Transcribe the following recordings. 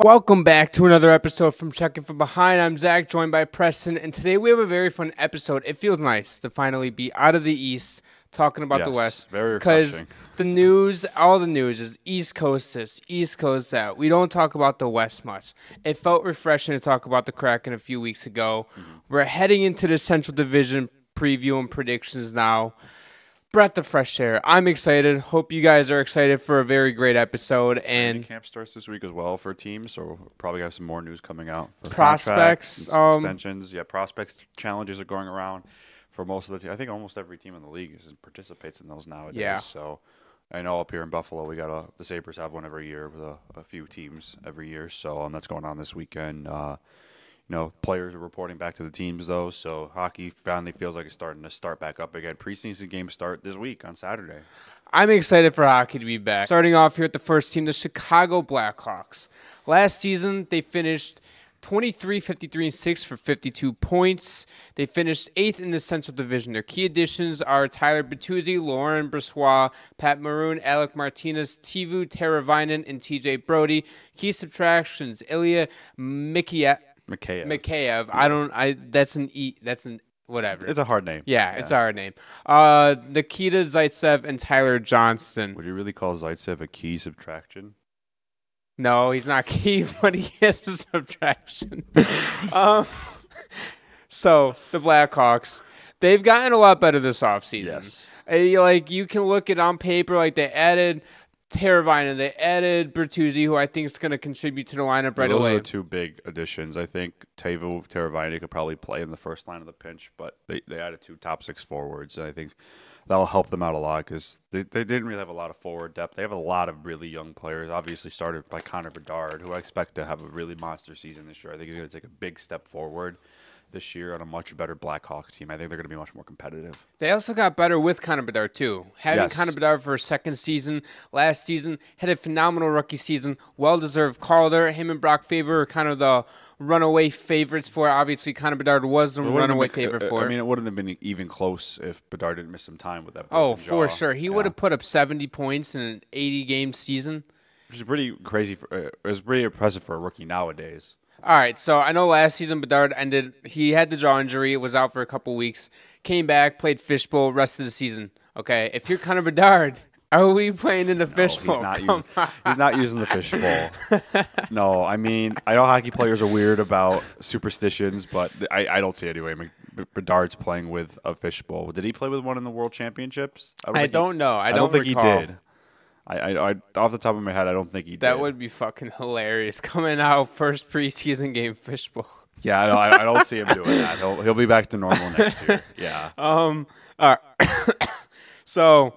Welcome back to another episode from Checking From Behind. I'm Zach, joined by Preston, and today we have a very fun episode. It feels nice to finally be out of the East, talking about the West. Very refreshing. Because the news, all the news is East Coast this, East Coast that. We don't talk about the West much. It felt refreshing to talk about the Kraken a few weeks ago. We're heading into the Central Division preview and predictions now. Breath of fresh air. I'm excited. Hope you guys are excited for a very great episode. And camp starts this week as well for teams, so we'll probably have some more news coming out. For prospects, extensions. Yeah, prospects challenges are going around for most of the teams. I think almost every team in the league participates in those nowadays. Yeah. So I know up here in Buffalo, we got the Sabres have one every year with a few teams every year. So that's going on this weekend. Players are reporting back to the teams, though, so hockey finally feels like it's starting to start back up again. Preseason games start this week on Saturday. I'm excited for hockey to be back. Starting off here at the first team, the Chicago Blackhawks. Last season, they finished 23-53-6 for 52 points. They finished 8th in the Central Division. Their key additions are Tyler Bertuzzi, Lauren Brossoit, Pat Maroon, Alec Martinez, Teuvo Teravainen, and TJ Brody. Key subtractions, Ilya Mikheyev. Whatever. It's a hard name. Yeah, it's a hard name. Nikita Zaitsev and Tyler Johnston. Would you really call Zaitsev a key subtraction? No, he's not key, but he is a subtraction. So, the Blackhawks, they've gotten a lot better this offseason. Yes. You can look at on paper, they added Teravainen, they added Bertuzzi, who I think is going to contribute to the lineup right away. Those are two big additions. I think Teuvo Teravainen could probably play in the first line of the pinch, but they added two top six forwards, and I think that'll help them out a lot because they didn't really have a lot of forward depth. They have a lot of really young players, obviously started by Connor Bedard, who I expect to have a really monster season this year. I think he's going to take a big step forward this year on a much better Blackhawks team. I think they're going to be much more competitive. They also got better with Connor Bedard, too. Having Connor Bedard for a second season, last season, had a phenomenal rookie season, well-deserved Calder. Him and Brock Faber are kind of the runaway favorites for it. Obviously, Connor Bedard was the runaway favorite for it. I mean, it wouldn't have been even close if Bedard didn't miss some time with that. Oh, for sure. He would have put up 70 points in an 80-game season. Which is pretty crazy. It was pretty impressive for a rookie nowadays. All right, so I know last season Bedard ended. He had the jaw injury, was out for a couple weeks, came back, played fishbowl, rest of the season. Okay, if you're Connor Bedard, are we playing in the fishbowl? He's not using the fishbowl. No, I mean, I know hockey players are weird about superstitions, but I don't see it anyway. I mean, Bedard's playing with a fishbowl. Did he play with one in the World Championships? I don't know. I don't think recall. he did. I off the top of my head, I don't think he did. That would be fucking hilarious. Coming out first preseason game fishbowl. Yeah, I don't see him doing that. He'll be back to normal next year. Yeah. All right. So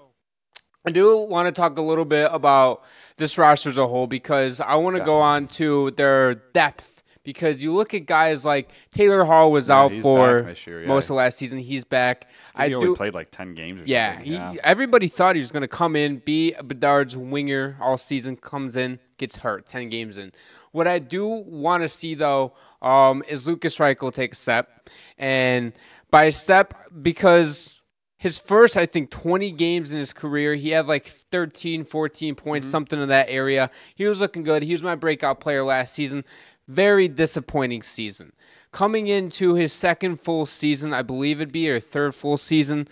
I do want to talk a little bit about this roster as a whole because I want to go on to their depth. Because you look at guys like Taylor Hall was out for most of last season. He's back. He only played like 10 games or something. Everybody thought he was going to come in, be Bedard's winger all season, comes in, gets hurt, 10 games in. What I do want to see, though, is Lucas Reichel take a step. And by a step, because his first, I think, 20 games in his career, he had like 13, 14 points, something in that area. He was looking good. He was my breakout player last season. Very disappointing season. Coming into his second full season, I believe it'd be, or third full season,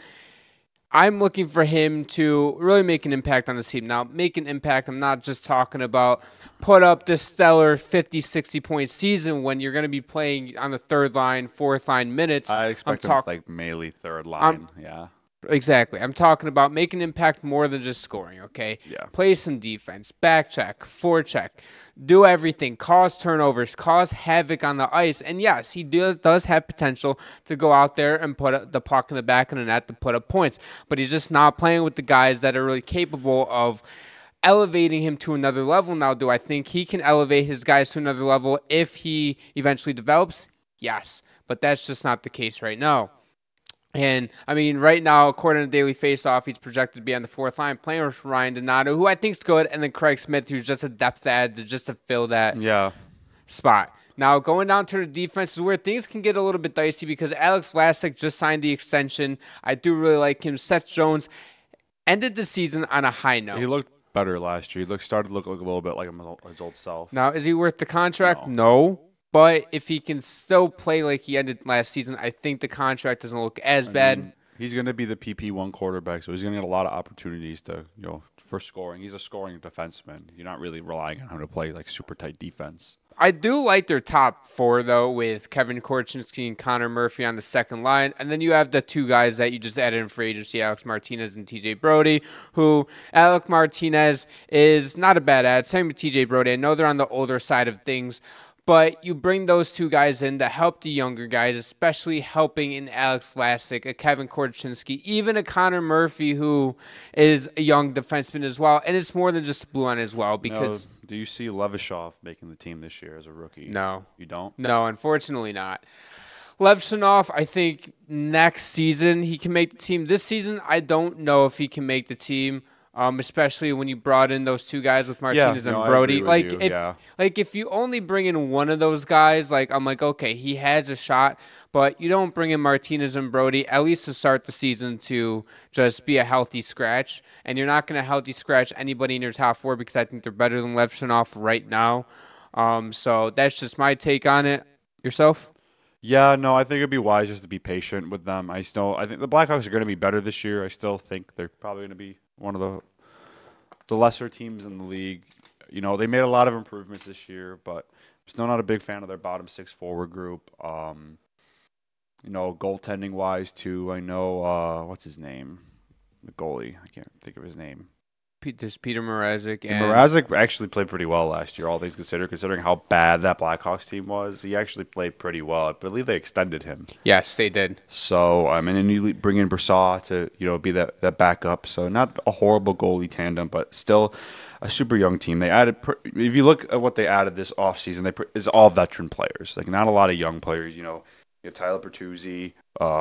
I'm looking for him to really make an impact on the team. Now, make an impact, I'm not just talking about put up this stellar 50, 60-point season when you're going to be playing on the third line, fourth line minutes. I expect him like mainly third line, Exactly. I'm talking about making an impact more than just scoring, okay? Yeah. Play some defense, back check, forecheck, do everything, cause turnovers, cause havoc on the ice. And yes, he does have potential to go out there and put the puck in the back of the net to put up points. But he's just not playing with the guys that are really capable of elevating him to another level. Now, do I think he can elevate his guys to another level if he eventually develops? Yes. But that's just not the case right now. And, I mean, right now, according to Daily Faceoff, he's projected to be on the fourth line, playing with Ryan Donato, who I think is good, and then Craig Smith, who's just a depth add just to fill that spot. Now, going down to the defense is where things can get a little bit dicey because Alex Vlasic just signed the extension. I do really like him. Seth Jones ended the season on a high note. He looked better last year. He started to look like a little bit like his old self. Now, is he worth the contract? No. But if he can still play like he ended last season, I think the contract doesn't look as bad. He's going to be the PP1 quarterback, so he's going to get a lot of opportunities for scoring. He's a scoring defenseman. You're not really relying on him to play like super tight defense. I do like their top four, though, with Kevin Korchinski and Connor Murphy on the second line. And then you have the two guys that you just added in free agency, Alex Martinez and TJ Brody, who Alex Martinez is not a bad ad. Same with TJ Brody. I know they're on the older side of things, but you bring those two guys in to help the younger guys, especially helping in Alex Vlasic, a Kevin Korchinski, even a Connor Murphy, who is a young defenseman as well. And it's more than just blue on as well because... Do you see Levashov making the team this year as a rookie? No. You don't? No, unfortunately not. Levshunov, I think next season he can make the team. This season, I don't know if he can make the team, especially when you brought in those two guys with Martinez and Brody. If you only bring in one of those guys, I'm like, okay, he has a shot, but you don't bring in Martinez and Brody, at least to start the season, to just be a healthy scratch. And you're not going to healthy scratch anybody in your top four because I think they're better than Levshunov right now. So that's just my take on it. Yourself? Yeah, no, I think it'd be wise just to be patient with them. I think the Blackhawks are going to be better this year. I still think they're probably going to be one of the lesser teams in the league. They made a lot of improvements this year, but I'm still not a big fan of their bottom six forward group. Goaltending wise too. I know what's his name, the goalie. I can't think of his name. There's Peter Mrazek. Mrazek actually played pretty well last year, all things considered. Considering how bad that Blackhawks team was, he actually played pretty well. I believe they extended him. Yes, they did. So, and then you bring in Brassard to be that backup. So, not a horrible goalie tandem, but still a super young team. They added, if you look at what they added this offseason, it's all veteran players. Not a lot of young players. You have Tyler Bertuzzi,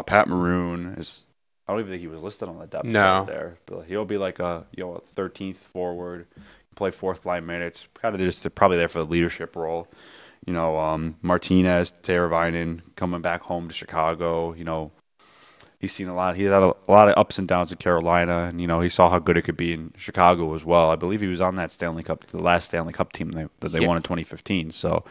Pat Maroon is. I don't even think he was listed on the depth chart there. But he'll be like a 13th forward, play fourth line minutes, kind of just probably there for the leadership role. Martinez, Teravainen coming back home to Chicago. He's seen a lot. He had a lot of ups and downs in Carolina, and he saw how good it could be in Chicago as well. I believe he was on that the last Stanley Cup team that they won in 2015. So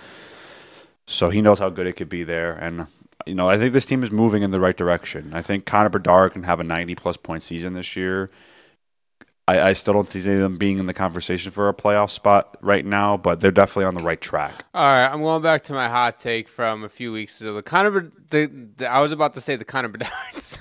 he knows how good it could be there, and. I think this team is moving in the right direction. I think Connor Bedard can have a 90-plus point season this year. I still don't see them being in the conversation for a playoff spot right now, but they're definitely on the right track. All right, I'm going back to my hot take from a few weeks ago. I was about to say the Connor Bedards.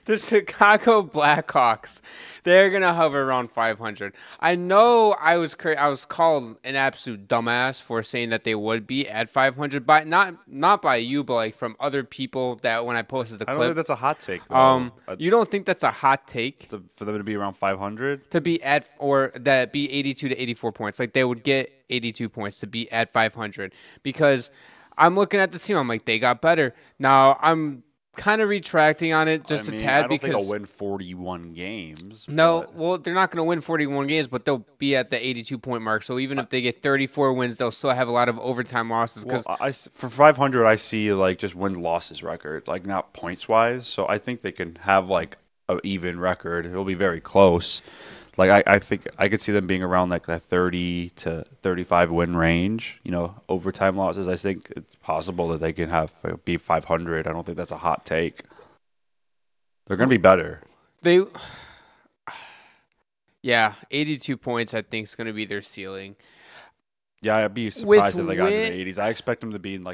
The Chicago Blackhawks, they're going to hover around 500. I know I was called an absolute dumbass for saying that they would be at 500, but not by you, but from other people that when I posted the clip. I don't think that's a hot take, though. You don't think that's a hot take? For them to be around 500? To be at, or that be 82 to 84 points. They would get 82 points to be at 500. Because I'm looking at the team, I'm like, they got better. Now, I'm kind of retracting on it just a tad because I don't think they'll win 41 games. No, well, they're not going to win 41 games, but they'll be at the 82-point mark. So even if they get 34 wins, they'll still have a lot of overtime losses. For 500, I see just win-losses record, not points-wise. So I think they can have an even record. It'll be very close. I think I could see them being around that 30 to 35 win range. Overtime losses. I think it's possible that they can be 500. I don't think that's a hot take. They're going to be better. 82 points. I think is going to be their ceiling. Yeah, I'd be surprised if they got into the 80s. I expect them to be in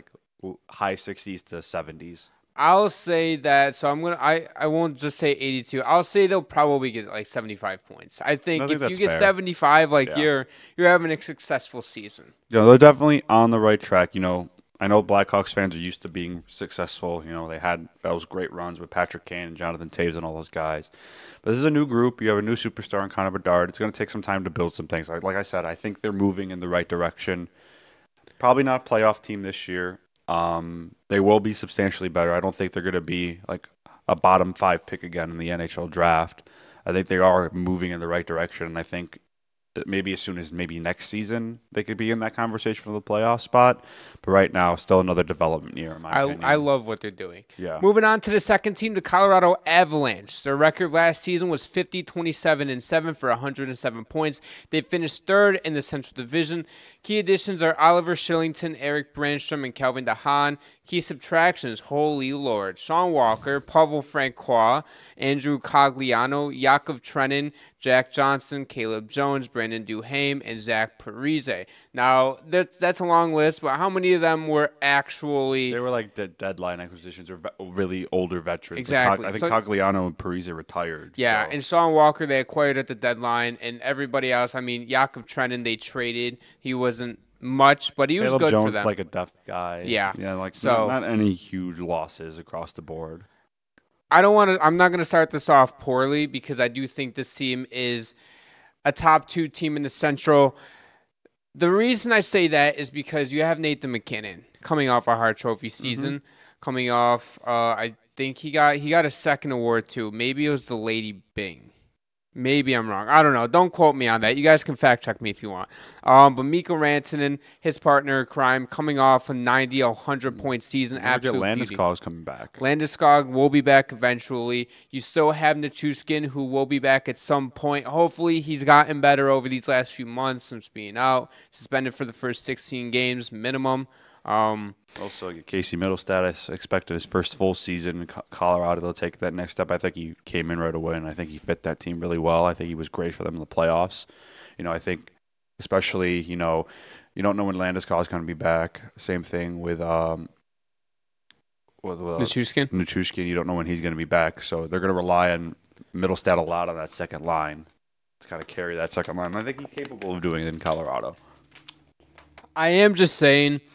high 60s to 70s. I'll say that. So I won't just say 82. I'll say they'll probably get 75 points. I think if you get fair. 75, you're having a successful season. They're definitely on the right track. I know Blackhawks fans are used to being successful. They had those great runs with Patrick Kane and Jonathan Toews and all those guys. But this is a new group. You have a new superstar in Connor Bedard. It's going to take some time to build some things. Like I said, I think they're moving in the right direction. Probably not a playoff team this year. They will be substantially better. I don't think they're going to be a bottom 5 pick again in the NHL draft. I think they are moving in the right direction, and I think maybe as soon as maybe next season they could be in that conversation for the playoff spot. But right now, still another development year, in my opinion. I love what they're doing. Yeah. Moving on to the second team, the Colorado Avalanche. Their record last season was 50-27-7 for 107 points. They finished third in the Central Division. Key additions are Oliver Shillington, Eric Brandstrom, and Calvin DeHaan. Key subtractions, holy lord, Sean Walker, Pavel Francois, Andrew Cogliano, Yakov Trenin, Jack Johnson, Caleb Jones, Brandon Duhaime, and Zach Parise. Now, that's a long list, but how many of them were actually... They were like the deadline acquisitions or really older veterans. Exactly. Like I think Cogliano and Parise retired. Yeah, so. And Sean Walker they acquired at the deadline, and everybody else, I mean, Yakov Trenin they traded. He wasn't much, but he was Caleb good Jones for them. Is like a depth guy. Yeah. Yeah, like so, not any huge losses across the board. I'm not going to start this off poorly because I do think this team is a top 2 team in the Central. The reason I say that is because you have Nathan MacKinnon coming off a Hart Trophy season, coming off, I think he got a second award too. Maybe it was the Lady Byng. Maybe I'm wrong. I don't know. Don't quote me on that. You guys can fact check me if you want. But Mikko Rantanen, his partner in crime, coming off a 90, 100-point season. Absolute Landeskog's coming back. Landeskog will be back eventually. You still have Nichushkin, who will be back at some point. Hopefully, he's gotten better over these last few months since being out. Suspended for the first 16 games minimum. Also, Casey Middlestat expected his first full season in Colorado. They'll take that next step. I think he came in right away, and I think he fit that team really well. I think he was great for them in the playoffs. I think especially, you don't know when Landeskog is going to be back. Same thing with Nichushkin. Nichushkin, you don't know when he's going to be back. So they're going to rely on Middlestat a lot on that second line to kind of carry that second line. And I think he's capable of doing it in Colorado. I am just saying –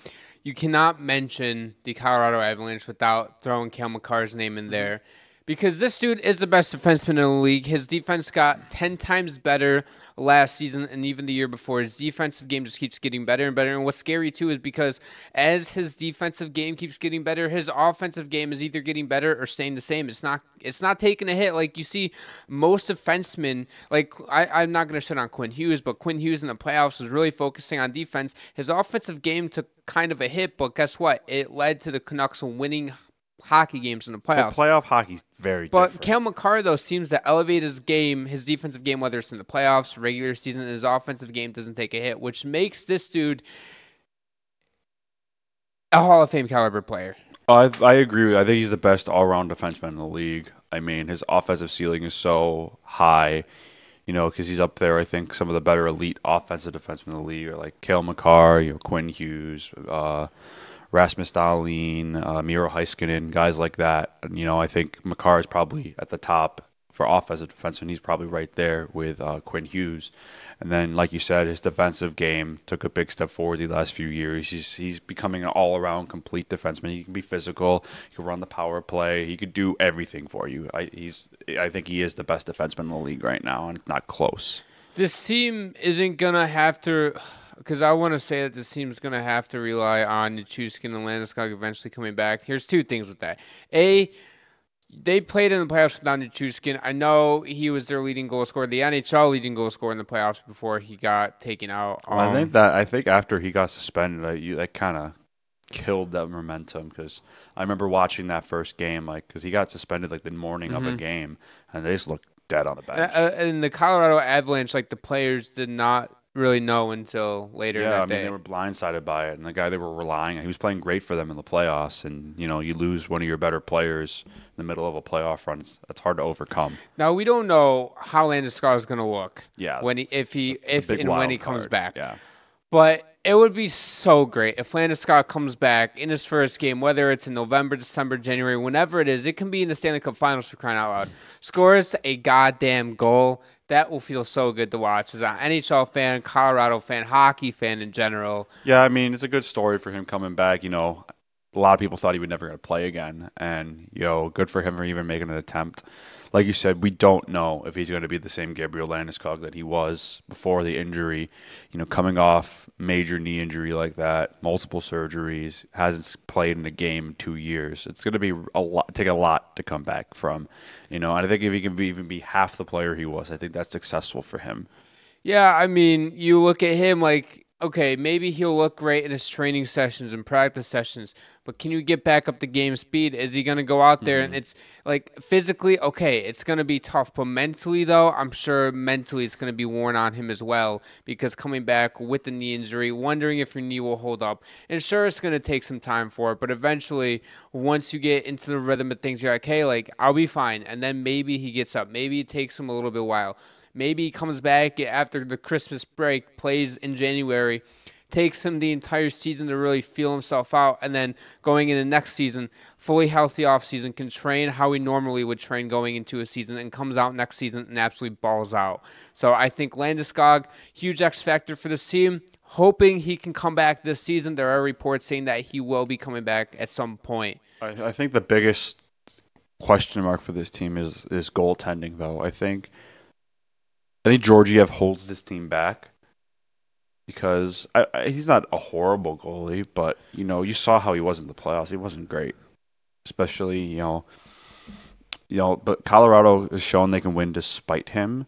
you cannot mention the Colorado Avalanche without throwing Cale Makar's name in there because this dude is the best defenseman in the league. His defense got 10 times better last season and even the year before. His defensive game just keeps getting better and better. And what's scary, too, is because as his defensive game keeps getting better, his offensive game is either getting better or staying the same. It's not taking a hit. Like you see most defensemen, like I'm not going to shit on Quinn Hughes, but Quinn Hughes in the playoffs was really focusing on defense. His offensive game took kind of a hit, but guess what? It led to the Canucks winning hockey games in the playoffs. Well, playoff hockey's very different. But Cale Makar, though, seems to elevate his game, his defensive game, whether it's in the playoffs, regular season, and his offensive game doesn't take a hit, which makes this dude a Hall of Fame caliber player. I agree with you. I think he's the best all-around defenseman in the league. I mean, his offensive ceiling is so high, because he's up there. I think some of the better elite offensive defensemen in the league are like Cale Makar, Quinn Hughes, Rasmus Dahlin, Miro Heiskanen, guys like that. And, I think Makar is probably at the top for offensive defenseman. He's probably right there with Quinn Hughes. And then, like you said, his defensive game took a big step forward the last few years. He's becoming an all-around complete defenseman. He can be physical. He can run the power play. He could do everything for you. I think he is the best defenseman in the league right now, and it's not close. This team isn't going to have to – because I want to say that this team's going to have to rely on Nichushkin and Landeskog eventually coming back. Here's two things with that. A, they played in the playoffs without Nichushkin. I know he was their leading goal scorer, the NHL leading goal scorer in the playoffs before he got taken out. I think after he got suspended, that kind of killed that momentum because I remember watching that first game, because he got suspended the morning of a game, and they just looked dead on the bench. And the Colorado Avalanche, the players did not really know until later that day. They were blindsided by it, and the guy they were relying on, he was playing great for them in the playoffs, and you lose one of your better players in the middle of a playoff run. It's hard to overcome. Now we don't know how Landeskog is going to look. Yeah, when he comes back. Yeah, but it would be so great if Landeskog comes back in his first game, whether it's in November, December, January, whenever it is. It can be in the Stanley Cup Finals for crying out loud. Scores a goddamn goal. That will feel so good to watch as an NHL fan, Colorado fan, hockey fan in general. Yeah, I mean, it's a good story for him coming back. A lot of people thought he would never going to play again. And, good for him for even making an attempt. Like you said, we don't know if he's going to be the same Gabriel Landeskog that he was before the injury. Coming off major knee injury like that, multiple surgeries, hasn't played in a game in 2 years. It's going to be take a lot to come back from. And I think if he can even be half the player he was, I think that's successful for him. Yeah, I mean, you look at him like, okay, maybe he'll look great in his training sessions and practice sessions, but can you get back up to game speed? Is he going to go out there and it's like physically, okay, it's going to be tough, but mentally, though, I'm sure mentally it's going to be worn on him as well because coming back with the knee injury, wondering if your knee will hold up. And sure, it's going to take some time for it, but eventually, once you get into the rhythm of things, you're like, hey, like, I'll be fine. And then maybe he gets up. Maybe it takes him a little bit while. Maybe he comes back after the Christmas break, plays in January, takes him the entire season to really feel himself out, and then going into next season, fully healthy offseason, can train how he normally would train going into a season, and comes out next season and absolutely balls out. So I think Landeskog, huge X factor for this team. Hoping he can come back this season. There are reports saying that he will be coming back at some point. I think the biggest question mark for this team is goaltending, though. I think Georgiev holds this team back because he's not a horrible goalie, but you saw how he was in the playoffs. He wasn't great, especially But Colorado has shown they can win despite him.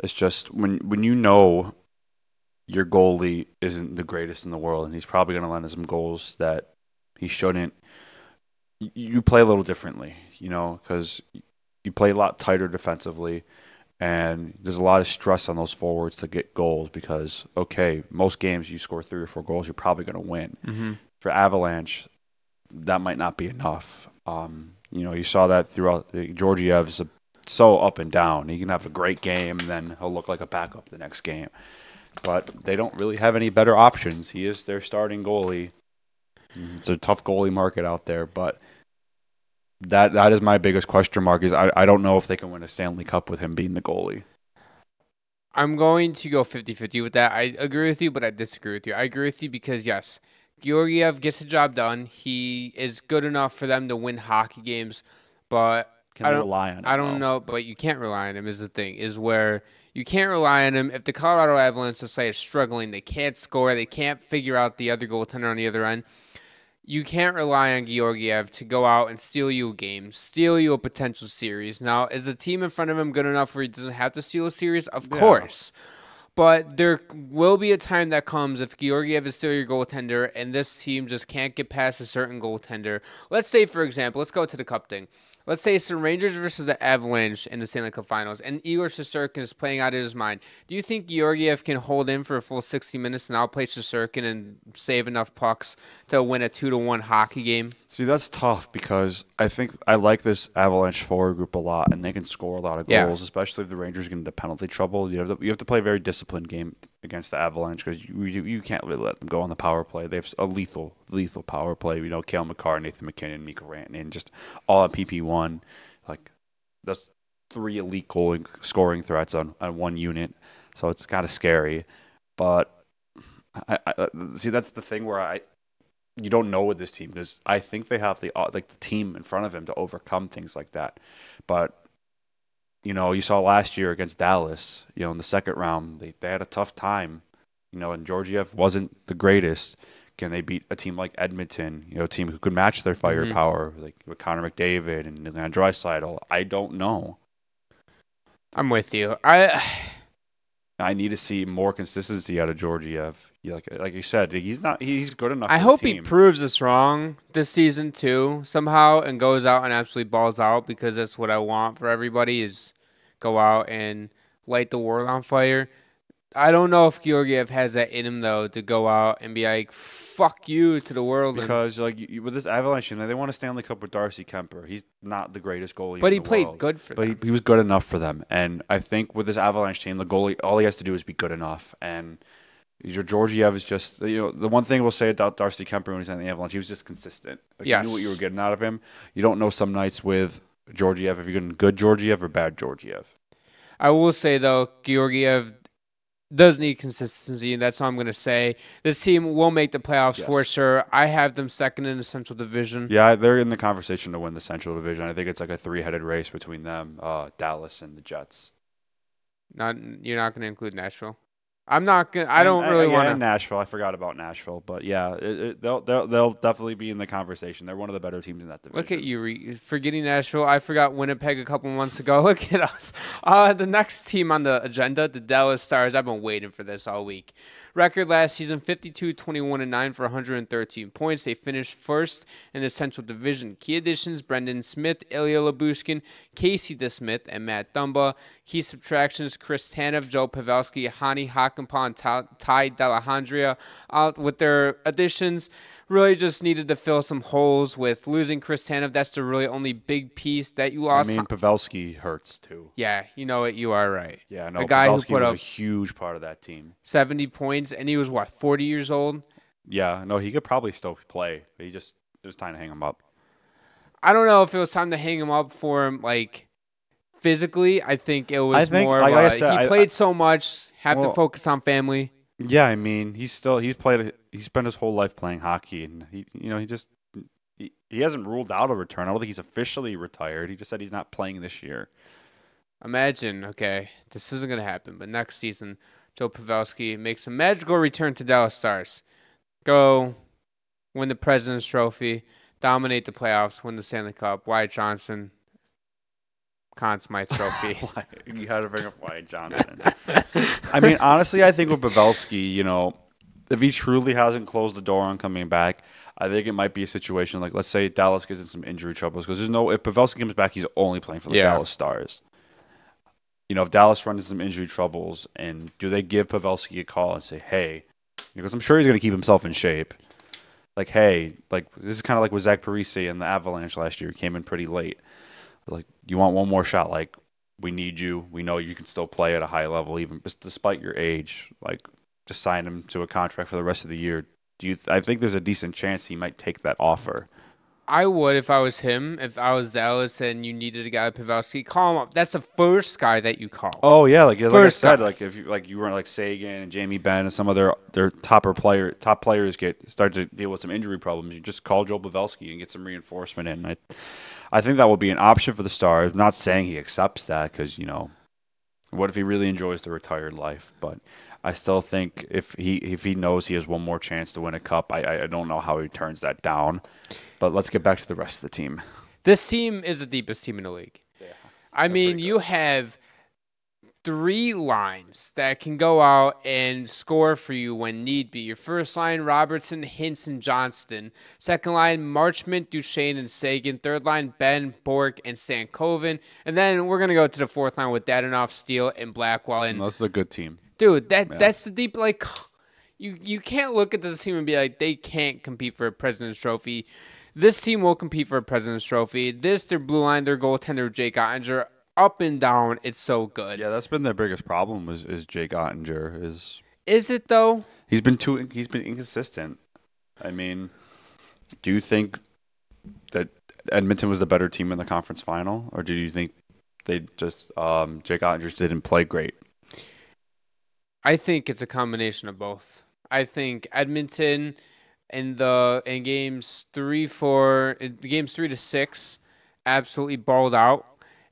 It's just when your goalie isn't the greatest in the world, and he's probably going to land some goals that he shouldn't. You play a little differently, because you play a lot tighter defensively. And there's a lot of stress on those forwards to get goals because, okay, most games you score 3 or 4 goals, you're probably going to win. Mm-hmm. For Avalanche, that might not be enough. You saw that throughout. Georgiev's so up and down. He can have a great game, and then he'll look like a backup the next game. But they don't really have any better options. He is their starting goalie. It's a tough goalie market out there, but That is my biggest question mark. Is I don't know if they can win a Stanley Cup with him being the goalie. I'm going to go 50-50 with that. I agree with you, but I disagree with you. I agree with you because, yes, Georgiev gets the job done. He is good enough for them to win hockey games, but Can they rely on him? I don't know, but you can't rely on him is the thing, is where you can't rely on him. If the Colorado Avalanche, let's say, is struggling, they can't score, they can't figure out the other goaltender on the other end, you can't rely on Georgiev to go out and steal you a game, steal you a potential series. Now, is the team in front of him good enough where he doesn't have to steal a series? Of course. But there will be a time that comes if Georgiev is still your goaltender and this team just can't get past a certain goaltender. Let's say, for example, let's go to the Cup thing. Let's say it's the Rangers versus the Avalanche in the Stanley Cup Finals, and Igor Shesterkin is playing out of his mind. Do you think Georgiev can hold in for a full 60 minutes and outplay Shesterkin and save enough pucks to win a 2-1 hockey game? See, that's tough because I think I like this Avalanche forward group a lot, and they can score a lot of goals, especially if the Rangers get into penalty trouble. You have to play a very disciplined game against the Avalanche because you can't really let them go on the power play. They have a lethal power play. Cale Makar, Nathan MacKinnon, Mikko Rantanen, just all at PP1. Like, that's 3 elite goal scoring threats on one unit, so it's kind of scary. But I see that's the thing where you don't know with this team because I think they have the team in front of him to overcome things like that. But you saw last year against Dallas, in the second round, they had a tough time, and Georgiev wasn't the greatest. Can they beat a team like Edmonton, a team who could match their firepower, like with Connor McDavid and Leon Draisaitl? I don't know. I'm with you. I need to see more consistency out of Georgiev. Like you said, he's good enough. I hope he proves us wrong this season too somehow and goes out and absolutely balls out because that's what I want for everybody is go out and light the world on fire. I don't know if Georgiev has that in him though to go out and be like fuck you to the world. Because with this Avalanche, they won a Stanley Cup with Darcy Kemper. He's not the greatest goalie. But in he the played world. good for them. But he was good enough for them. And I think with this Avalanche team, the goalie, all he has to do is be good enough. And Georgiev is just, the one thing we'll say about Darcy Kemper when he's on the Avalanche, he was just consistent. You knew what you were getting out of him. You don't know some nights with Georgiev if you're getting good Georgiev or bad Georgiev. I will say, though, Georgiev does need consistency, and that's all I'm going to say. This team will make the playoffs for sure. I have them second in the Central Division. Yeah, they're in the conversation to win the Central Division. I think it's like a 3-headed race between them, Dallas and the Jets. You're not going to include Nashville? I'm not gonna. I don't really want to. Nashville. I forgot about Nashville, but yeah, they'll definitely be in the conversation. They're one of the better teams in that division. Look at you forgetting Nashville. I forgot Winnipeg a couple months ago. Look at us. The next team on the agenda, the Dallas Stars. I've been waiting for this all week. Record last season 52-21-9 for 113 points. They finished first in the Central Division. Key additions: Brendan Smith, Ilya Lyubushkin, Casey DeSmith, and Matt Dumba. Key subtractions: Chris Tanev, Joe Pavelski, Hani Hakanpää, and Ty Dellandrea. With their additions, really just needed to fill some holes with losing Chris Tanev. That's the really only big piece that you lost. I mean, Pavelski hurts too. Yeah, you know what? You are right. Yeah, no, the guy Pavelski who put was up a huge part of that team. 70 points, and he was, 40 years old? Yeah, no, he could probably still play. But it was time to hang him up. I don't know if it was time to hang him up for him, physically. I think it was more like of I said, he played so much, to focus on family. Yeah, I mean, he spent his whole life playing hockey, and he hasn't ruled out a return. I don't think he's officially retired. He just said he's not playing this year. Imagine, okay, this isn't going to happen, but next season, Joe Pavelski makes a magical return to Dallas Stars. Go win the President's Trophy, dominate the playoffs, win the Stanley Cup. Wyatt Johnson, Conn Smythe Trophy. You had to bring up Wyatt Johnson. I mean, honestly, I think with Pavelski, if he truly hasn't closed the door on coming back, I think it might be a situation like, let's say Dallas gets in some injury troubles, because if Pavelski comes back, he's only playing for the Dallas Stars. If Dallas runs into some injury troubles, and do they give Pavelski a call and say, hey, because I'm sure he's going to keep himself in shape, hey, this is kind of like with Zach Parise and the Avalanche last year. He came in pretty late. You want one more shot? We need you. We know you can still play at a high level, even despite your age. Just sign him to a contract for the rest of the year. I think there's a decent chance he might take that offer. I would if I was him. If I was Dallas and you needed a guy like Pavelski, call him up. That's the first guy that you call. Oh yeah, like I said, if you weren't Sagan and Jamie Benn and some of their top players start to deal with some injury problems, you just call Joe Pavelski and get some reinforcement in. I think that would be an option for the Stars. I'm not saying he accepts that, because what if he really enjoys the retired life? But I still think if he knows he has one more chance to win a cup, I don't know how he turns that down. But let's get back to the rest of the team. This team is the deepest team in the league. Yeah, I mean, you have 3 lines that can go out and score for you when need be. Your first line, Robertson, Hintz, and Johnston. Second line, Marchment, Duchesne, and Sagan. Third line, Ben, Bork, and Stankoven. And then we're going to go to the fourth line with Dadonov, Steele, and Blackwell. And that's a good team. Dude, that's the deep, you can't look at this team and be like, they can't compete for a President's Trophy. This team will compete for a President's Trophy. Their blue line, their goaltender, Jake Ottinger, up and down, it's so good. Yeah, that's been their biggest problem is Jake Ottinger. Is it, though? He's been inconsistent. I mean, do you think that Edmonton was the better team in the conference final, or do you think they just Jake Ottinger just didn't play great? I think it's a combination of both. I think Edmonton in games 3 to 6 absolutely balled out,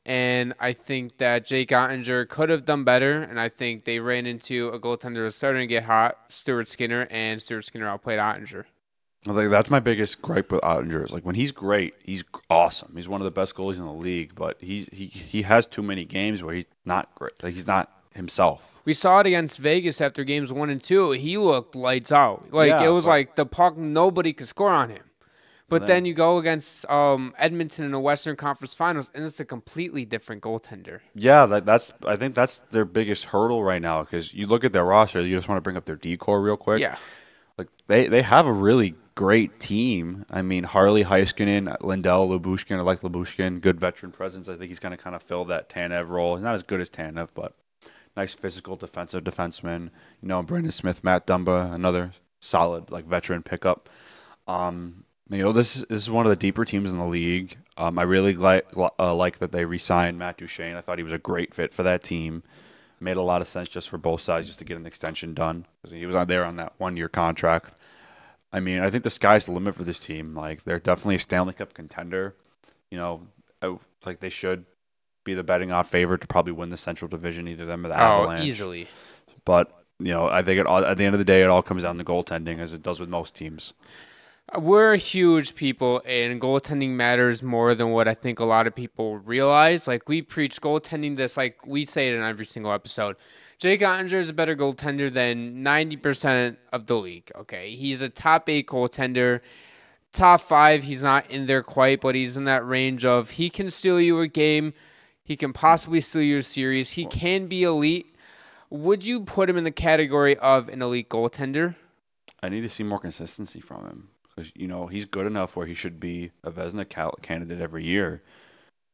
and I think that Jake Ottinger could have done better, and I think they ran into a goaltender who was starting to get hot, Stuart Skinner, and Stuart Skinner outplayed Ottinger. I think that's my biggest gripe with Ottinger. Is when he's great, he's awesome. He's one of the best goalies in the league, but he has too many games where he's not great. He's not himself. We saw it against Vegas after games 1 and 2. He looked lights out. The puck, nobody could score on him. But then you go against Edmonton in the Western Conference Finals, and it's a completely different goaltender. Yeah, I think that's their biggest hurdle right now, because you look at their roster. You just want to bring up their decor real quick. Yeah. They have a really great team. I mean, Harley, Heiskanen, Lindell, Lyubushkin. I like Lyubushkin. Good veteran presence. I think he's going to kind of fill that Tanev role. He's not as good as Tanev, but nice physical defensive defenseman. Brendan Smith, Matt Dumba, another solid veteran pickup. This is one of the deeper teams in the league. I really like that they re-signed Matt Duchesne. I thought he was a great fit for that team. Made a lot of sense just for both sides, just to get an extension done, because he was on that 1-year contract. I mean, I think the sky's the limit for this team. They're definitely a Stanley Cup contender. They should be the betting odd favorite to probably win the Central Division, either them or the Avalanche. Oh, easily. But I think at the end of the day, it all comes down to goaltending, as it does with most teams. We're huge people, and goaltending matters more than what I think a lot of people realize. Like, we preach goaltending this, like, we say it in every single episode. Jake Ottinger is a better goaltender than 90% of the league, okay? He's a top 8 goaltender. Top 5, he's not in there quite, but he's in that range of he can steal you a game. He can possibly steal you a series. He can be elite. Would you put him in the category of an elite goaltender? I need to see more consistency from him. Because, he's good enough where he should be a Vezina candidate every year.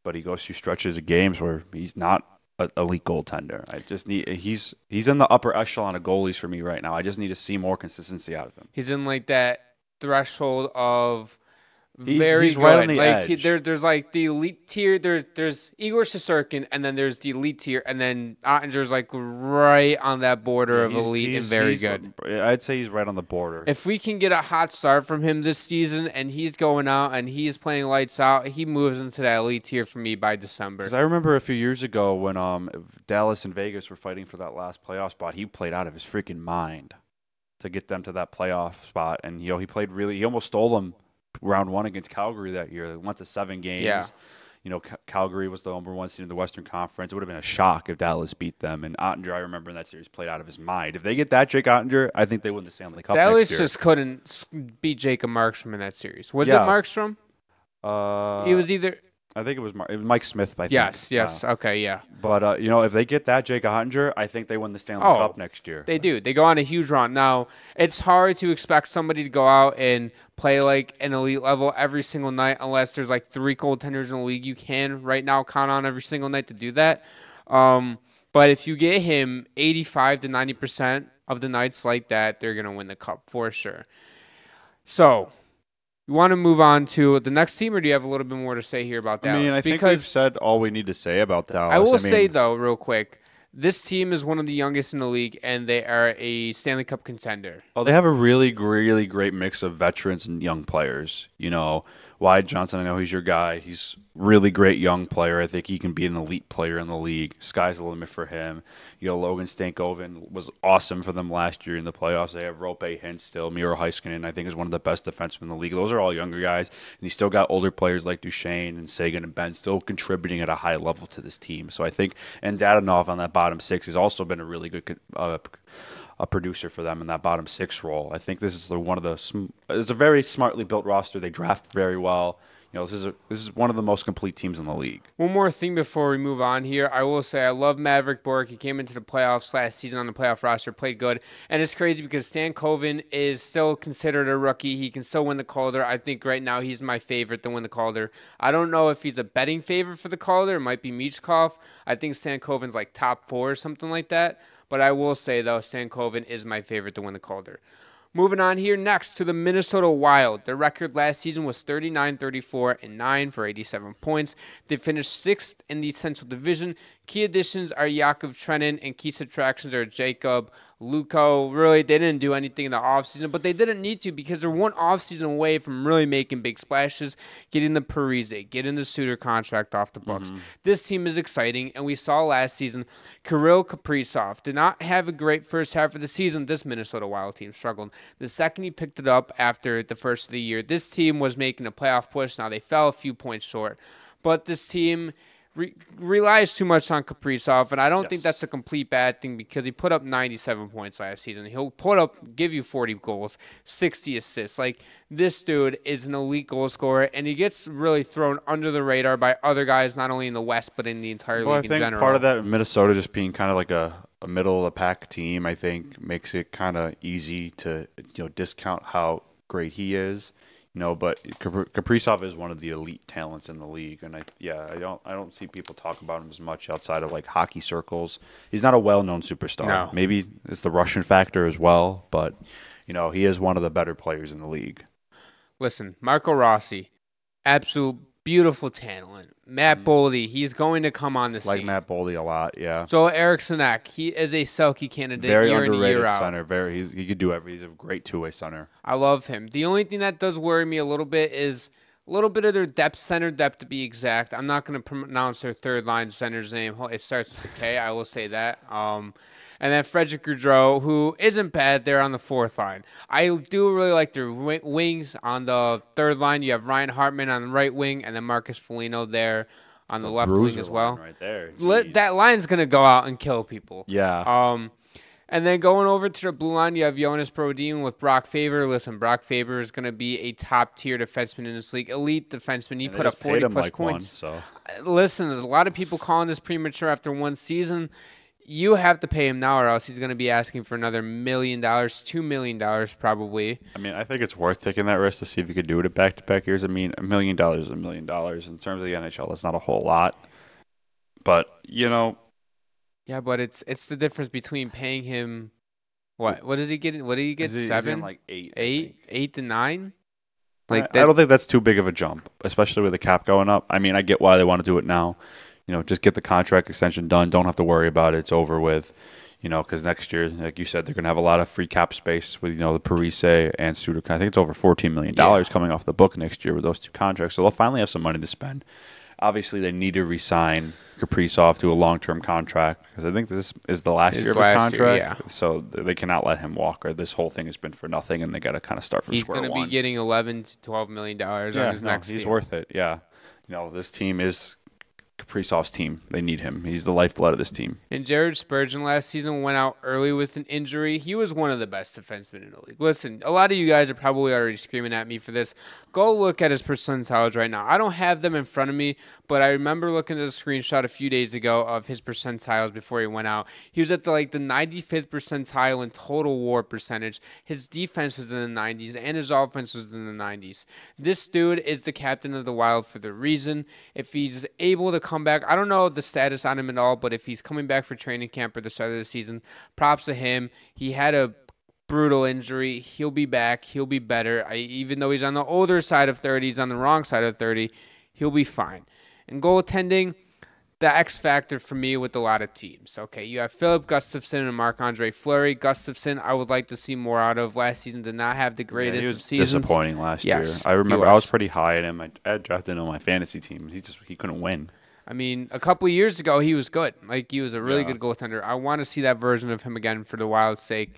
But he goes through stretches of games where he's not an elite goaltender. He's in the upper echelon of goalies for me right now. I just need to see more consistency out of him. He's in like that threshold of He's good. Right on the edge. There's like the elite tier. There's Igor Shesterkin, and then there's the elite tier, and then Ottinger's like right on that border of elite and very good. I'd say he's right on the border. If we can get a hot start from him this season, and he's going out and he's playing lights out, he moves into that elite tier for me by December. Because I remember a few years ago when Dallas and Vegas were fighting for that last playoff spot, he played out of his freaking mind to get them to that playoff spot, and he played really. He almost stole them. Round 1 against Calgary that year. They went to 7 games. Yeah. Calgary was the number 1 seed in the Western Conference. It would have been a shock if Dallas beat them. And Ottinger, I remember in that series, played out of his mind. If they get that Jake Ottinger, I think they win the Stanley Cup Dallas next year. just couldn't beat Jacob Markstrom in that series. Was it Markstrom? It was either... I think it was Mike Smith. Yes. Okay, yeah. But, if they get that Jake Ottinger, I think they win the Stanley Cup next year. They do. They go on a huge run. Now, it's hard to expect somebody to go out and play like an elite level every single night unless there's like 3 goaltenders in the league you can right now count on every single night to do that. But if you get him 85 to 90% of the nights like that, they're going to win the Cup for sure. So... You want to move on to the next team, or do you have a little bit more to say here about Dallas? I think we've said all we need to say about Dallas. I will say, though, real quick, this team is one of the youngest in the league, and they are a Stanley Cup contender. Oh, they have a really, really great mix of veterans and young players. Wyatt Johnson, I know he's your guy. He's really great young player. I think he can be an elite player in the league. Sky's the limit for him. Logan Stankoven was awesome for them last year in the playoffs. They have Rope Hintz still. Miro Heiskanen, I think, is one of the best defensemen in the league. Those are all younger guys. And you still got older players like Duchesne and Sagan and Ben still contributing at a high level to this team. So I think, and Dadonov on that bottom 6 has also been a really good a producer for them in that bottom 6 role. I think this is it's a very smartly built roster. They draft very well. This is one of the most complete teams in the league. One more thing before we move on here. I will say I love Maverick Bourque. He came into the playoffs last season on the playoff roster, played good. And it's crazy because Stankoven is still considered a rookie. He can still win the Calder. I think right now he's my favorite to win the Calder. I don't know if he's a betting favorite for the Calder. It might be Michkov. I think Stankoven's like top 4 or something like that. But I will say, though, Stankoven is my favorite to win the Calder. Moving on here next to the Minnesota Wild. Their record last season was 39-34-9 for 87 points. They finished 6th in the Central Division. Key additions are Yakov Trenin, and key subtractions are Jacob Luko. Really, they didn't do anything in the offseason, but they didn't need to because they're one offseason away from really making big splashes, getting the Parise, getting the Suter contract off the books. Mm-hmm. This team is exciting, and we saw last season Kirill Kaprizov did not have a great first half of the season. This Minnesota Wild team struggled. The second he picked it up after the first of the year, this team was making a playoff push. Now they fell a few points short, but this team relies too much on Kaprizov, and I don't think that's a complete bad thing because he put up 97 points last season. He'll give you 40 goals, 60 assists. Like, this dude is an elite goal scorer, and he gets really thrown under the radar by other guys, not only in the West, but in the entire league in general. I think part of that, Minnesota just being kind of like a middle-of-the-pack team, I think, makes it kind of easy to discount how great he is. But Kaprizov is one of the elite talents in the league, and I don't see people talk about him as much outside of like hockey circles. He's not a well-known superstar. No. Maybe it's the Russian factor as well, but he is one of the better players in the league. Listen, Marco Rossi, absolute beautiful talent. Matt Boldy, he's going to come on the scene. Like Matt Boldy a lot, yeah. Joel Eriksson, he is a Selke candidate very year underrated in, year out. Center. He could do everything. He's a great two-way center. I love him. The only thing that does worry me a little bit is A little bit of their center depth to be exact. I'm not going to pronounce their third line center's name. It starts with a K. I will say that. And then Frederick Gaudreau, who isn't bad there on the fourth line. I do really like their wings on the third line. You have Ryan Hartman on the right wing, and then Marcus Foligno there on the left wing as well. Right there. That line's going to go out and kill people. Yeah. And then going over to the blue line, you have Jonas Brodin with Brock Faber. Listen, Brock Faber is going to be a top-tier defenseman in this league. Elite defenseman. He put up 40-plus points. Listen, there's a lot of people calling this premature after one season. You have to pay him now or else he's going to be asking for another $1 million, $2 million probably. I mean, I think it's worth taking that risk to see if you could do it at back-to-back years. I mean, $1 million is $1 million. In terms of the NHL, that's not a whole lot. But, Yeah, but it's the difference between paying him what does he get? What did he get? 7? Like 8. 8 to 9? I don't think that's too big of a jump, especially with the cap going up. I mean, I get why they want to do it now. Just get the contract extension done. Don't have to worry about it. It's over with. Because next year, like you said, they're going to have a lot of free cap space with, the Parise and Suter. I think it's over $14 million coming off the book next year with those two contracts. So they'll finally have some money to spend. Obviously, they need to re-sign Kaprizov to a long-term contract because I think this is the last year of his contract. So they cannot let him walk, or this whole thing has been for nothing, and they got to kind of start from square one. He's going to be getting $11 to $12 million on his next deal. He's worth it, yeah. This team is Kaprizov's team. They need him. He's the lifeblood of this team. And Jared Spurgeon last season went out early with an injury. He was one of the best defensemen in the league. Listen, a lot of you guys are probably already screaming at me for this. Go look at his percentiles right now. I don't have them in front of me, but I remember looking at the screenshot a few days ago of his percentiles before he went out. He was at the 95th percentile in total WAR percentage. His defense was in the 90s, and his offense was in the 90s. This dude is the captain of the Wild for the reason. If he's able to come back, I don't know the status on him at all, but if he's coming back for training camp or the start of the season, props to him. He had a brutal injury. He'll be back. He'll be better. Even though he's on the older side of 30, he's on the wrong side of 30, he'll be fine. And goaltending, the X factor for me with a lot of teams. Okay, you have Philip Gustafsson and Marc-Andre Fleury. Gustafsson, I would like to see more out of. Last season did not have the greatest of seasons. He was disappointing last year. I remember I was pretty high at him. I had drafted him on my fantasy team. He couldn't win. I mean, a couple of years ago, he was good. He was a really good goaltender. I want to see that version of him again for the Wild's sake.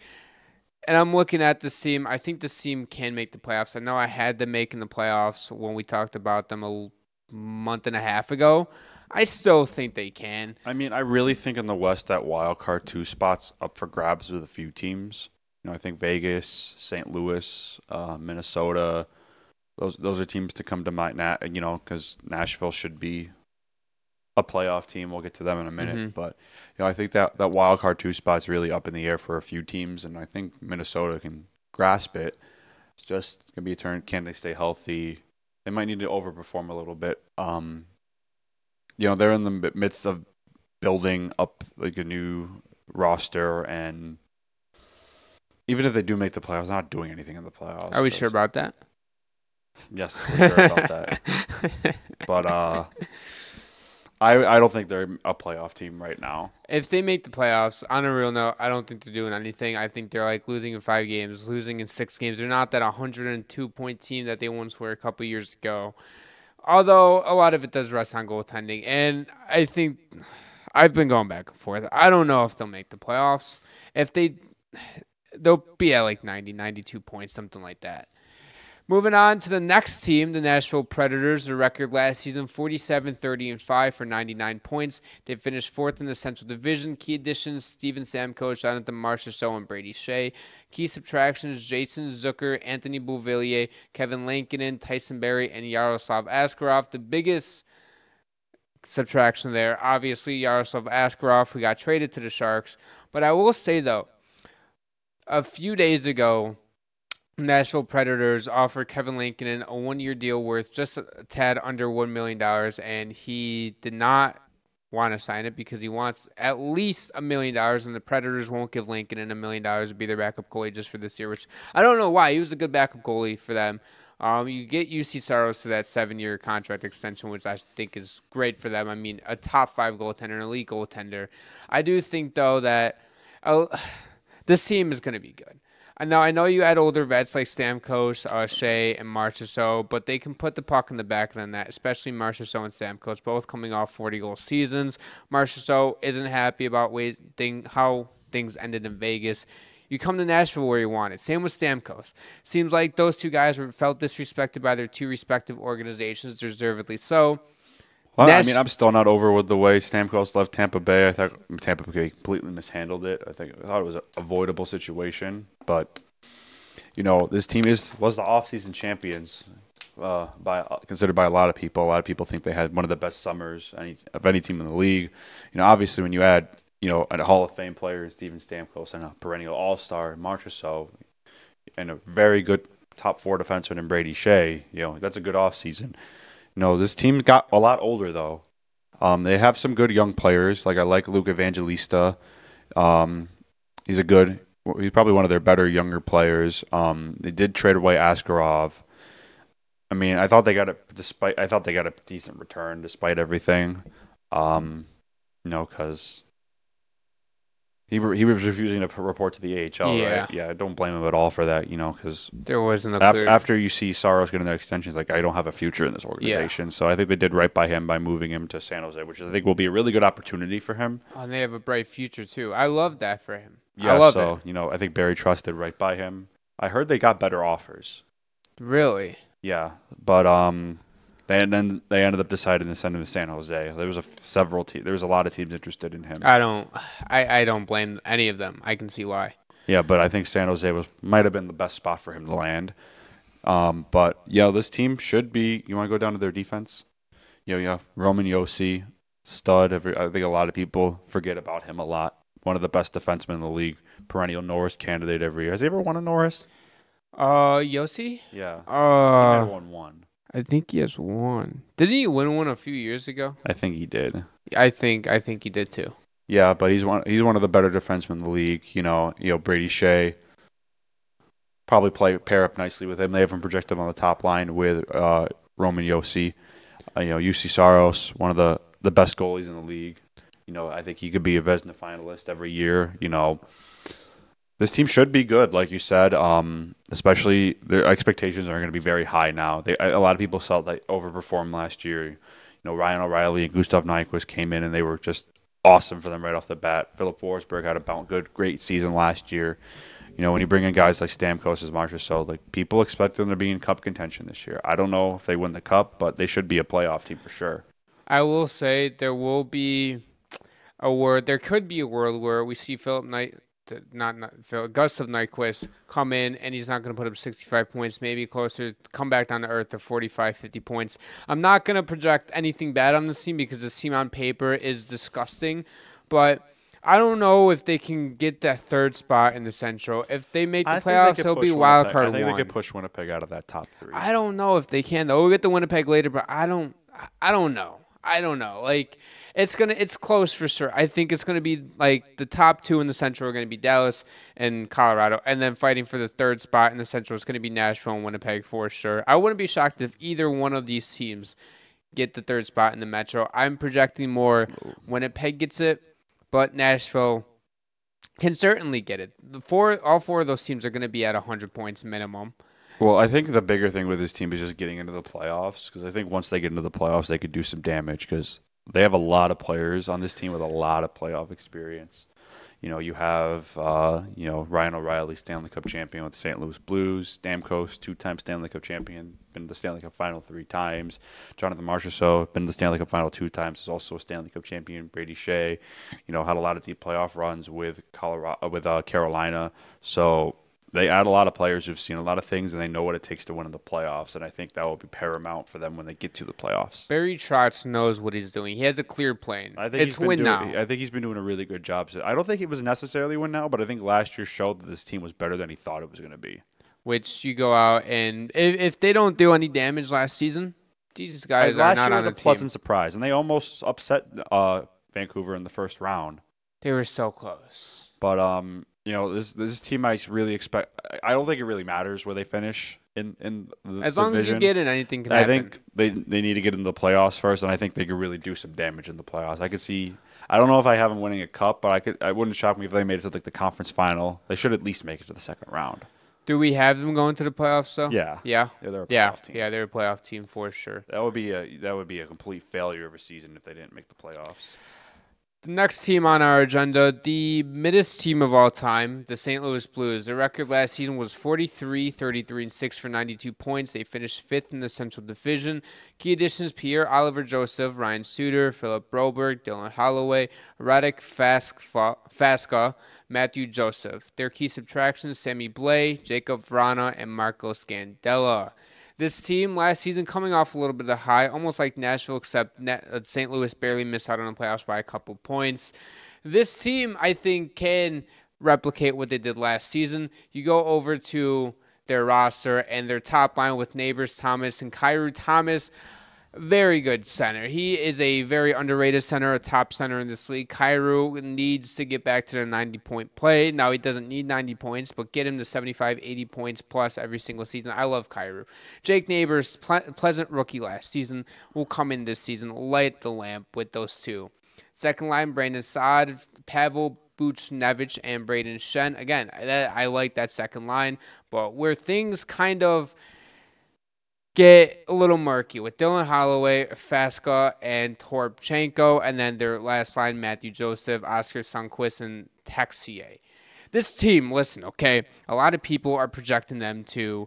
And I'm looking at this team. I think this team can make the playoffs. I know I had them making the playoffs when we talked about them a month and a half ago. I still think they can. I mean, I really think in the West that wild card 2 spot's up for grabs with a few teams. I think Vegas, St. Louis, Minnesota, those are teams to come to mind, because Nashville should be a playoff team. We'll get to them in a minute. But, I think that wild card 2 spot's really up in the air for a few teams, and I think Minnesota can grasp it. It's just going to be a turn. Can they stay healthy? They might need to overperform a little bit. They're in the midst of building up a new roster, and even if they do make the playoffs, not doing anything in the playoffs. Are we sure about that? Yes, we're sure about that. But I don't think they're a playoff team right now. If they make the playoffs, on a real note, I don't think they're doing anything. I think they're losing in 5 games, losing in 6 games. They're not that 102-point team that they once were a couple years ago. Although a lot of it does rest on goaltending. And I think I've been going back and forth. I don't know if they'll make the playoffs. If they'll be at 90, 92 points, something like that. Moving on to the next team, the Nashville Predators. The record last season, 47-30-5 for 99 points. They finished 4th in the Central Division. Key additions, Steven Stamkos, Jonathan Marchessault, and Brady Shea. Key subtractions, Jason Zucker, Anthony Beauvillier, Kevin Lankinen, Tyson Barrie, and Yaroslav Askarov. The biggest subtraction there, obviously, Yaroslav Askarov, who got traded to the Sharks. But I will say, though, a few days ago, Nashville Predators offered Kevin Lankinen a 1-year deal worth just a tad under $1 million, and he did not want to sign it because he wants at least $1 million, and the Predators won't give Lankinen $1 million to be their backup goalie just for this year, which I don't know why. He was a good backup goalie for them. You get UC Saros to that 7-year contract extension, which I think is great for them. I mean, a top 5 goaltender, an elite goaltender. I do think, though, that this team is going to be good. I know you had older vets like Stamkos, Shea, and Marchessault, but they can put the puck in the back of the net, especially Marchessault and Stamkos, both coming off 40-goal seasons. Marchessault isn't happy about how things ended in Vegas. You come to Nashville where you want it. Same with Stamkos. Seems like those two guys felt disrespected by their two respective organizations, deservedly so. Well, I mean, I'm still not over with the way Stamkos left Tampa Bay. I thought Tampa Bay completely mishandled it. I thought it was an avoidable situation. But, this team was the offseason champions, considered by a lot of people. A lot of people think they had one of the best summers of any team in the league. Obviously when you add, a Hall of Fame player, Steven Stamkos, and a perennial All-Star, Marchessault, and a very good top 4 defenseman in Brady Shea, that's a good offseason. This team got a lot older, though. They have some good young players. I like Luke Evangelista. He's probably one of their better younger players. They did trade away Askarov. I mean, I thought they got a decent return despite everything. Because he was refusing to report to the AHL, right? Yeah, I don't blame him at all for that, because there wasn't a clear... after you see Saros getting that extension, he's like, I don't have a future in this organization. Yeah. So I think they did right by him by moving him to San Jose, which I think will be a really good opportunity for him. Oh, and they have a bright future, too. I love that for him. Yeah, I love it. I think Barry Trust did right by him. I heard they got better offers. Really? Yeah, but they ended up deciding to send him to San Jose. There was a lot of teams interested in him. I don't blame any of them. I can see why. Yeah, but I think San Jose might have been the best spot for him to land. But this team should be. You want to go down to their defense? Roman Josi, stud. I think a lot of people forget about him a lot. One of the best defensemen in the league, perennial Norris candidate every year. Has he ever won a Norris? Josi? Yeah. He might have won one. I think he has one. Didn't he win one a few years ago? I think he did. I think he did too. Yeah, but he's one of the better defensemen in the league. Brady Shea probably pair up nicely with him. They have him projected on the top line with Roman Josi. UC Saros, one of the best goalies in the league. I think he could be a Vezina finalist every year. This team should be good, like you said. Especially their expectations are going to be very high now. A lot of people felt they overperformed last year. Ryan O'Reilly and Gustav Nyquist came in and they were just awesome for them right off the bat. Philip Forsberg had a great season last year. When you bring in guys like Stamkos as Marchessault, people expect them to be in cup contention this year. I don't know if they win the cup, but they should be a playoff team for sure. I will say there could be a world where we see Gustav Nyquist come in and he's not going to put up 65 points, maybe closer, come back down to earth to 45, 50 points. I'm not going to project anything bad on this team because this team on paper is disgusting, but I don't know if they can get that third spot in the Central. If they make the playoffs, it'll be wild card one. I think they could push Winnipeg out of that top 3. I don't know if they can, though. We'll get to Winnipeg later, but I don't know. It's close for sure. I think it's gonna be the top 2 in the Central are gonna be Dallas and Colorado, and then fighting for the third spot in the Central is gonna be Nashville and Winnipeg for sure. I wouldn't be shocked if either one of these teams get the third spot in the Metro. I'm projecting more Winnipeg gets it, but Nashville can certainly get it. All 4 of those teams are gonna be at 100 points minimum. Well, I think the bigger thing with this team is just getting into the playoffs, because I think once they get into the playoffs, they could do some damage, because they have a lot of players on this team with a lot of playoff experience. You have Ryan O'Reilly, Stanley Cup champion with the St. Louis Blues. Stamkos, 2-time Stanley Cup champion, been to the Stanley Cup final 3 times. Jonathan Marchessault, been to the Stanley Cup final 2 times, is also a Stanley Cup champion. Brady Shea, had a lot of deep playoff runs with Carolina. So they add a lot of players who've seen a lot of things, and they know what it takes to win in the playoffs, and I think that will be paramount for them when they get to the playoffs. Barry Trotz knows what he's doing. He has a clear plan. It's win now. I think he's been doing a really good job. I don't think it was necessarily win now, but I think last year showed that this team was better than he thought it was going to be. Which you go out, and if they don't do any damage last season, these guys are not on the team. Last year was a pleasant surprise, and they almost upset Vancouver in the first round. They were so close. But this team I really expect. I don't think it really matters where they finish. in the as long division. as you get in, anything can I happen. think they need to get into the playoffs first, and I think they could really do some damage in the playoffs. I could see. I don't know if I have them winning a cup, but I wouldn't shock me if they made it to like the conference final. They should at least make it to the second round. Do we have them going to the playoffs though? Yeah. Yeah. They're a playoff team. Yeah, they're a playoff team for sure. That would be a complete failure of a season if they didn't make the playoffs. The next team on our agenda, the middest team of all time, the St. Louis Blues. Their record last season was 43, 33, and 6 for 92 points. They finished 5th in the Central Division. Key additions, Pierre-Olivier Joseph, Ryan Suter, Philip Broberg, Dylan Holloway, Radek Faska, Matthew Joseph. Their key subtractions, Sammy Blais, Jacob Vrana, and Marco Scandella. This team last season coming off a little bit of a high, almost like Nashville, except St. Louis barely missed out on the playoffs by a couple points. This team, I think, can replicate what they did last season. You go over to their roster and their top line with Neighbors Thomas and Kyrou Thomas. Very good center. He is a very underrated center, a top center in this league. Kyrou needs to get back to the 90-point play. Now, he doesn't need 90 points, but get him to 75, 80 points plus every single season. I love Kyrou. Jake Neighbors, pleasant rookie last season, will come in this season, light the lamp with those two. Second line, Brandon Saad, Pavel Buchnevich, and Braden Shen. Again, I like that second line, but where things kind of get a little murky with Dylan Holloway, Faska, and Toropchenko, and then their last line, Matthew Joseph, Oscar Sundqvist, and Texier. This team, listen, okay, a lot of people are projecting them to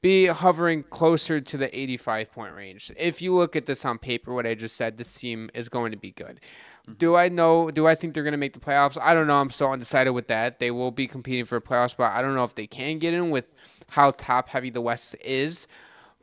be hovering closer to the 85-point range. If you look at this on paper, what I just said, this team is going to be good. Do I think they're going to make the playoffs? I don't know. I'm so undecided with that. They will be competing for a playoff spot. I don't know if they can get in with how top-heavy the West is.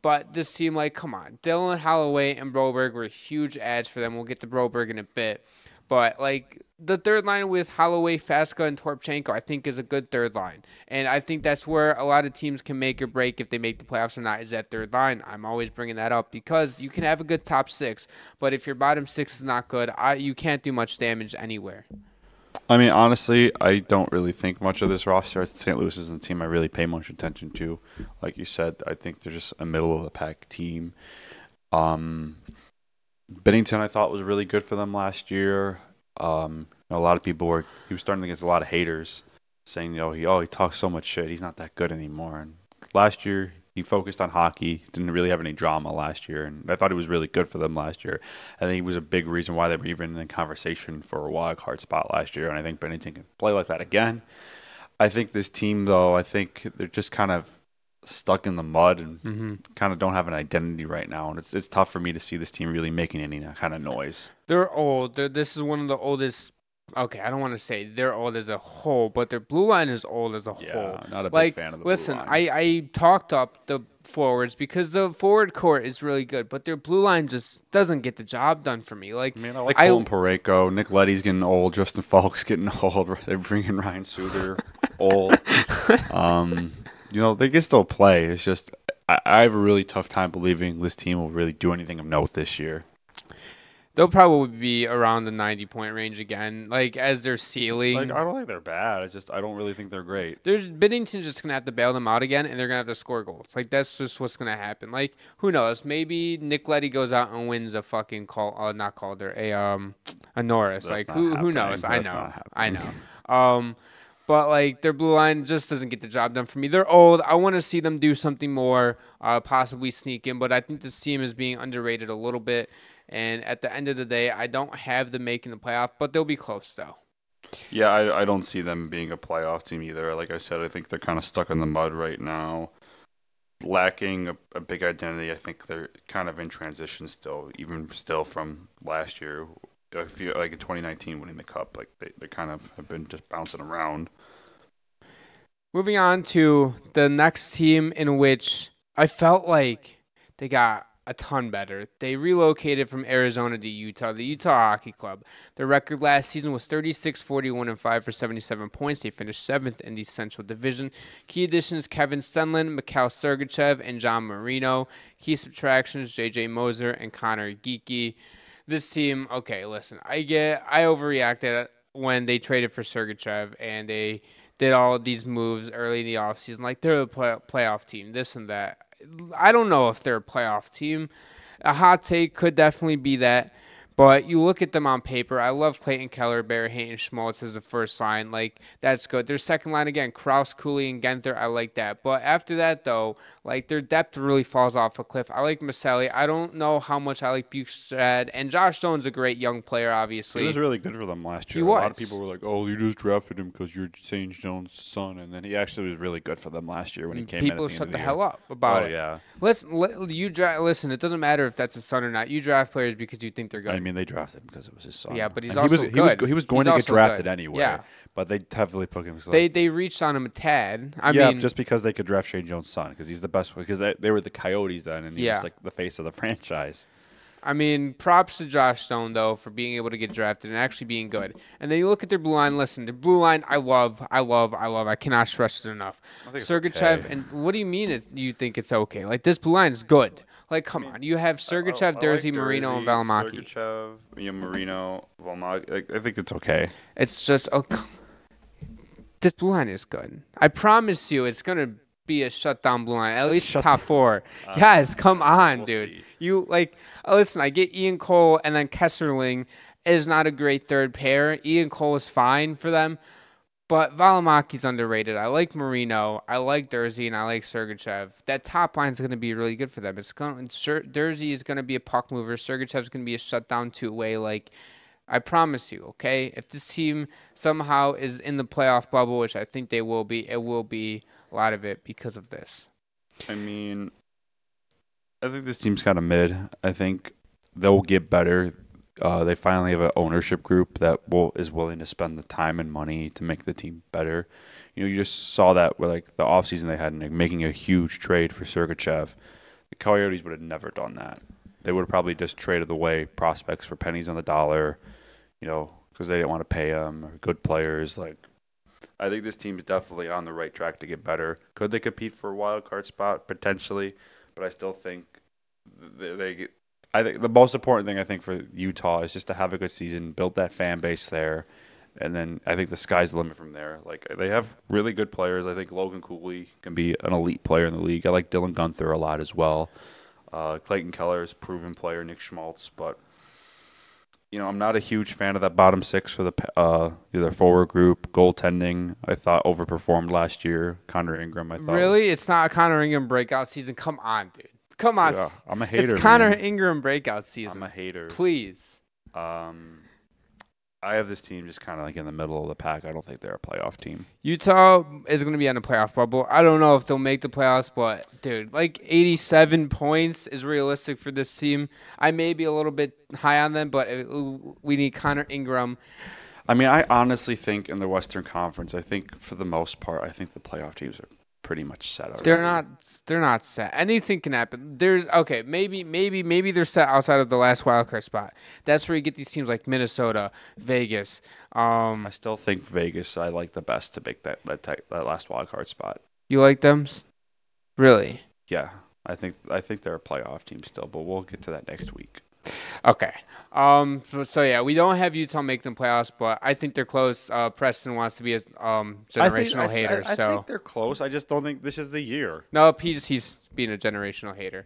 But this team, like, come on. Dylan Holloway and Broberg were huge adds for them. We'll get to Broberg in a bit. But, like, the third line with Holloway, Faska, and Toropchenko, I think is a good third line. And I think that's where a lot of teams can make or break if they make the playoffs or not, is that third line. I'm always bringing that up because you can have a good top six. But if your bottom six is not good, you can't do much damage anywhere. I mean, honestly, I don't really think much of this roster. St. Louis isn't a team I really pay much attention to. Like you said, I think they're just a middle-of-the-pack team. Bennington, I thought, was really good for them last year. A lot of people he was starting to get a lot of haters saying, he talks so much shit. He's not that good anymore. And last year, he focused on hockey. Didn't really have any drama last year, and I thought he was really good for them last year. I think he was a big reason why they were even in conversation for a wild card spot last year, and I think Bennington can play like that again. I think this team, though, I think they're just kind of stuck in the mud and kind of don't have an identity right now, and it's tough for me to see this team really making any kind of noise. They're old. This is one of the oldest. Okay, I don't want to say they're old as a whole, but their blue line is old as a whole. Not a big fan of the blue line. I talked up the forwards because the forward court is really good, but their blue line just doesn't get the job done for me. Like, I like Colin Parayko. Nick Leddy's getting old. Justin Falk's getting old. They're bringing Ryan Suter old. They can still play. It's just I have a really tough time believing this team will really do anything of note this year. They'll probably be around the 90-point range again, like as their ceiling. Like, I don't think they're bad. It's just I don't really think they're great. Bennington's just gonna have to bail them out again, and they're gonna have to score goals. Like, that's just what's gonna happen. Like, who knows? Maybe Nick Leddy goes out and wins a fucking a Norris. That's like, who knows? That's I know. But, like, their blue line just doesn't get the job done for me. They're old. I want to see them do something more, possibly sneak in. But I think this team is being underrated a little bit. And at the end of the day, I don't have them making the playoff, but they'll be close, though. Yeah, I don't see them being a playoff team either. Like I said, I think they're kind of stuck in the mud right now, lacking a big identity. I think they're kind of in transition still, even still from last year. I feel like in 2019 winning the Cup, like they kind of have been just bouncing around. Moving on to the next team in which I felt like they got a ton better. They relocated from Arizona to Utah, the Utah Hockey Club. Their record last season was 36-41-5 for 77 points. They finished 7th in the Central Division. Key additions, Kevin Stenlin, Mikhail Sergachev, and John Marino. Key subtractions, J.J. Moser and Connor Geeky. This team, okay, listen, I overreacted when they traded for Sergachev and they did all of these moves early in the offseason. Like, they're a playoff team, this and that. I don't know if they're a playoff team. A hot take could definitely be that. But you look at them on paper. I love Clayton Keller, Barry Hayton, Schmaltz as the first line. Like, that's good. Their second line, again, Kraus, Cooley, and Genther. I like that. But after that, though, like, their depth really falls off a cliff. I like Maselli. I don't know how much I like Bukestad. And Josh Stone's a great young player, obviously. He was really good for them last year. He was. A lot of people were like, oh, you just drafted him because you're St. John's son. And then he actually was really good for them last year when he came in. People shut the hell up about it. Oh, yeah. Listen, it doesn't matter if that's a son or not. You draft players because you think they're good. I mean, they drafted him because it was his son. Yeah, but he's and also good. He was going to get drafted anyway. Yeah. But they heavily put him. They reached on him a tad. I mean, just because they could draft Shane Jones' son because he's the best. Because they were the Coyotes then, and he was like the face of the franchise. I mean, props to Josh Stone, though, for being able to get drafted and actually being good. And then you look at their blue line. Listen, their blue line, I love. I cannot stress it enough. Sergachev, and what do you mean you think it's okay? Like, this blue line is good. Like, come on. You have Sergachev, Dursey, Marino, and Valimaki. Sergachev, Marino, Valimaki. I think it's okay. It's just, this blue line is good. I promise you it's going to be a shutdown blue line, at least top four. Yes, come on, dude. See. You, listen, I get Ian Cole and then Kesserling is not a great third pair. Ian Cole is fine for them. But Valimaki's underrated. I like Marino. I like Dursey, and I like Sergachev. That top line is going to be really good for them. Dursey is going to be a puck mover. Sergachev is going to be a shutdown two-way. Like, I promise you, okay? If this team somehow is in the playoff bubble, which I think they will be, it will be a lot of it because of this. I mean, I think this team's kind of mid. I think they'll get better. They finally have an ownership group that is willing to spend the time and money to make the team better. You just saw that with the offseason they had making a huge trade for Sergachev. The Coyotes would have never done that. They would have probably just traded away prospects for pennies on the dollar, because they didn't want to pay them, or good players. I think this team's definitely on the right track to get better. Could they compete for a wild card spot? Potentially, but I still think I think the most important thing, I think, for Utah is just to have a good season, build that fan base there, and then I think the sky's the limit from there. They have really good players. I think Logan Cooley can be an elite player in the league. I like Dylan Gunther a lot as well. Clayton Keller is a proven player, Nick Schmaltz, but I'm not a huge fan of that bottom six for the forward group. Goaltending, I thought, overperformed last year. Connor Ingram, I thought. Really? It's not a Connor Ingram breakout season? Come on, dude. Come on. Yeah, I'm a hater. It's Connor Ingram breakout season. I'm a hater. Please. I have this team just kind of in the middle of the pack. I don't think they're a playoff team. Utah is going to be on a playoff bubble. I don't know if they'll make the playoffs, but, dude, 87 points is realistic for this team. I may be a little bit high on them, but we need Connor Ingram. I mean, I honestly think in the Western Conference, I think for the most part, I think the playoff teams are pretty much set already. They're not set. Anything can happen. Maybe they're set outside of the last wildcard spot. That's where you get these teams like Minnesota, Vegas. I still think Vegas I like the best to make that last wildcard spot. You like them? Really? Yeah. I think they're a playoff team still, but we'll get to that next week. Okay. So yeah, we don't have Utah make them playoffs, but I think they're close. Preston wants to be a generational hater. I think they're close. I just don't think this is the year. No, he's being a generational hater.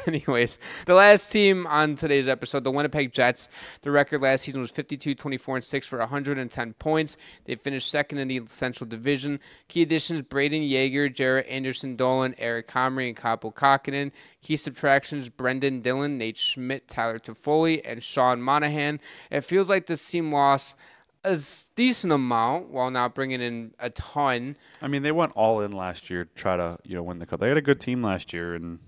Anyways, the last team on today's episode, the Winnipeg Jets. The record last season was 52-24-6 for 110 points. They finished second in the Central Division. Key additions: Braden Yeager, Jarrett Anderson-Dolan, Eric Comrie, and Kaapo Kahkonen. Key subtractions: Brendan Dillon, Nate Schmidt, Tyler Toffoli, and Sean Monahan. It feels like this team lost a decent amount while not bringing in a ton. I mean, they went all in last year to try to win the cup. They had a good team last year, and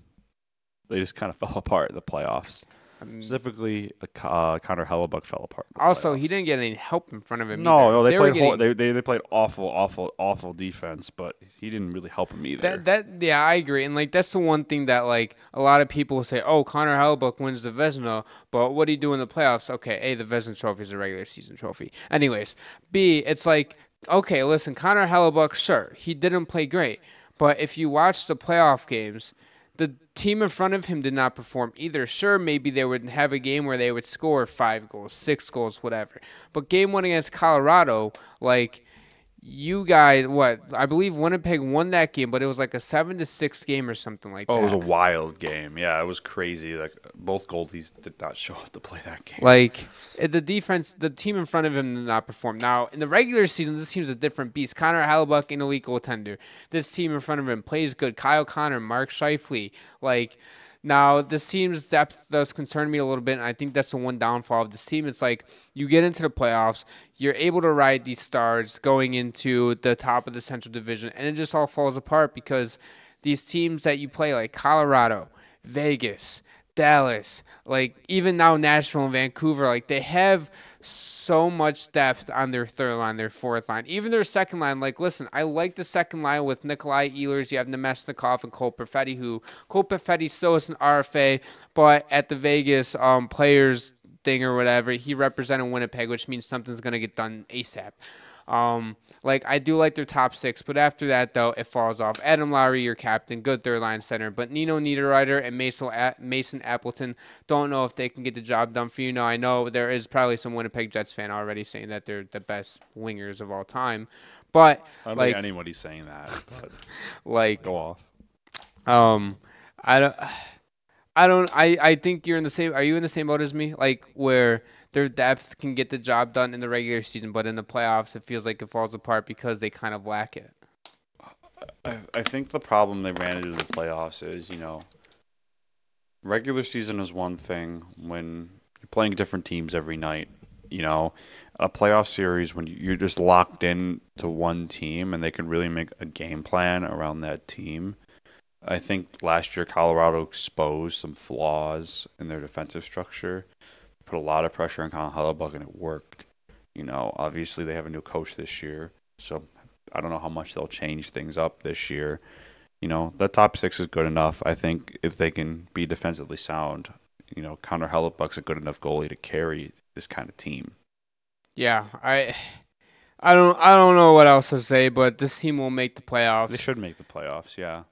they just kind of fell apart in the playoffs. Specifically, Connor Hellebuck fell apart. Also, he didn't get any help in front of him. No, they played awful defense, but he didn't really help him either. Yeah, I agree, and that's the one thing that a lot of people say, oh, Connor Hellebuck wins the Vezina, but what do you do in the playoffs? Okay, A, the Vezina Trophy is a regular season trophy. Anyways, B, it's okay, listen, Connor Hellebuck, sure, he didn't play great, but if you watch the playoff games, the team in front of him did not perform either. Sure, maybe they would have a game where they would score 5 goals, 6 goals, whatever. But game one against Colorado, you guys, what? I believe Winnipeg won that game, but it was like a 7-6 game or something like that. Oh, it was a wild game. Yeah, it was crazy. Like both goalies did not show up to play that game. Like the defense, the team in front of him did not perform. Now in the regular season, this team's a different beast. Connor Hellebuyck, an elite goaltender. This team in front of him plays good. Kyle Connor, Mark Scheifele, like. Now, this team's depth does concern me a little bit, and I think that's the one downfall of this team. It's like you get into the playoffs, you're able to ride these stars going into the top of the Central Division, and it just all falls apart because these teams that you play, like Colorado, Vegas, Dallas, like even now Nashville and Vancouver, like they have so much depth on their third line, their fourth line, even their second line. Like, listen, I like the second line with Nikolai Ehlers. You have Nemesnikov and Cole Perfetti, who Cole Perfetti still is an RFA, but at the Vegas players thing or whatever, he represented Winnipeg, which means something's going to get done ASAP. Like, I do like their top six, but after that, though, it falls off. Adam Lowry, your captain, good third-line center, but Nino Niederreiter and Mason Appleton, don't know if they can get the job done for you. Now, I know there is probably some Winnipeg Jets fan already saying that they're the best wingers of all time, but I don't think anybody's saying that, but like, go off. I think you're in the same. Are you in the same boat as me? Like where their depth can get the job done in the regular season, but in the playoffs, it feels like it falls apart because they kind of lack it. I think the problem they ran into the playoffs is, regular season is one thing when you're playing different teams every night. A playoff series when you're just locked in to one team and they can really make a game plan around that team. I think last year Colorado exposed some flaws in their defensive structure, put a lot of pressure on Connor Hellebuyck, and it worked. Obviously they have a new coach this year, so I don't know how much they'll change things up this year. The top six is good enough. I think if they can be defensively sound, Connor Hellebuyck's a good enough goalie to carry this kind of team. Yeah, I don't know what else to say, but this team will make the playoffs. They should make the playoffs, yeah.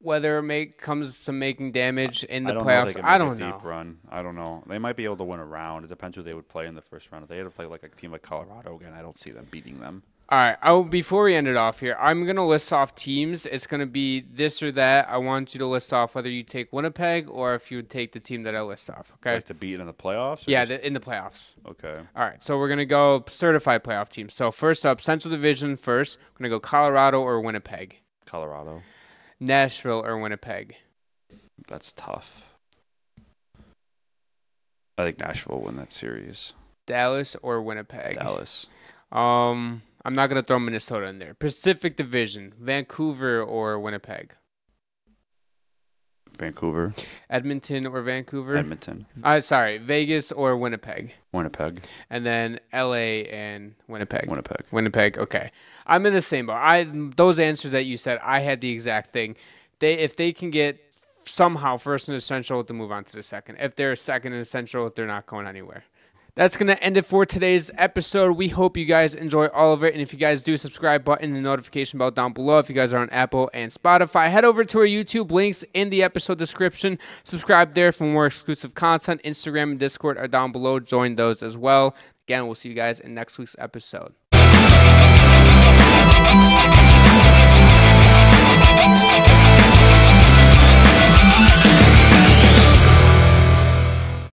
Whether it comes to making damage in the playoffs, I don't know. Deep run. I don't know. They might be able to win a round. It depends who they would play in the first round. If they had to play like a team like Colorado again, I don't see them beating them. All right. Before we end it off here, I'm going to list off teams. It's going to be this or that. I want you to list off whether you take Winnipeg or if you would take the team that I list off. Okay. Like to beat in the playoffs? Yeah, in the playoffs. Okay. All right. So we're going to go certified playoff teams. So first up, Central Division first. We're going to go Colorado or Winnipeg. Colorado. Nashville or Winnipeg. That's tough. I think Nashville will win that series. Dallas or Winnipeg. Dallas. I'm not going to throw Minnesota in there. Pacific Division, Vancouver or Winnipeg? Vancouver. Edmonton or Vancouver? Edmonton. Sorry, Vegas or Winnipeg? Winnipeg. And then LA and Winnipeg? Winnipeg. Winnipeg, okay. I'm in the same boat. Those answers that you said, I had the exact thing. If they can get somehow first in the Central to move on to the second. If they're second in the Central, they're not going anywhere. That's going to end it for today's episode. We hope you guys enjoy all of it. And if you guys do, subscribe button and the notification bell down below. If you guys are on Apple and Spotify, head over to our YouTube, links in the episode description. Subscribe there for more exclusive content. Instagram and Discord are down below. Join those as well. Again, we'll see you guys in next week's episode.